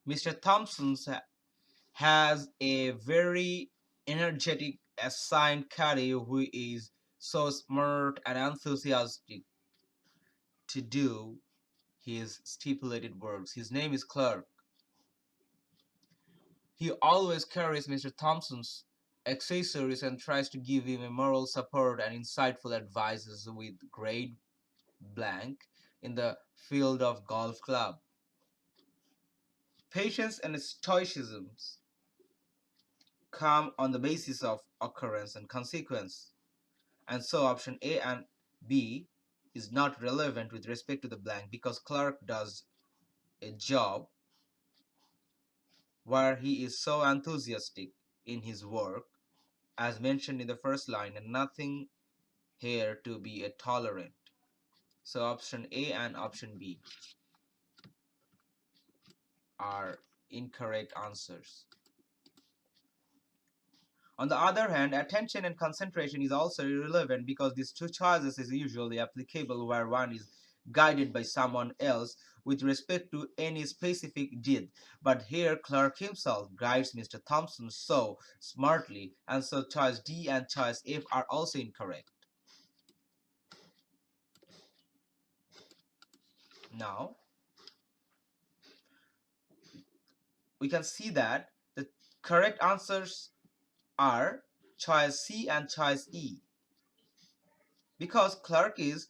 Mr. Thompson has a very energetic assigned caddy who is so smart and enthusiastic to do his stipulated works. His name is Clark. He always carries Mr. Thompson's accessories and tries to give him a moral support and insightful advices with grade blank in the field of golf club. Patience and stoicism come on the basis of occurrence and consequence, and so option A and B is not relevant with respect to the blank because Clark does a job where he is so enthusiastic in his work as mentioned in the first line and nothing here to be a tolerant. So option A and option B are incorrect answers. On the other hand, attention and concentration is also irrelevant because these two choices is usually applicable where one is guided by someone else with respect to any specific deed. But here Clark himself guides Mr. Thompson so smartly, and so choice D and choice F are also incorrect. Now, we can see that the correct answers are choice C and choice E. Because Clark is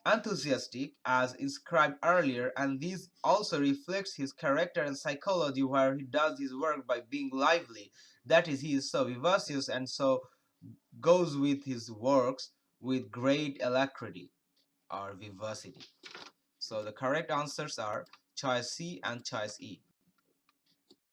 enthusiastic as described earlier, and this also reflects his character and psychology where he does his work by being lively. That is, he is so vivacious and so goes with his works with great alacrity or vivacity. So the correct answers are choice C and choice E.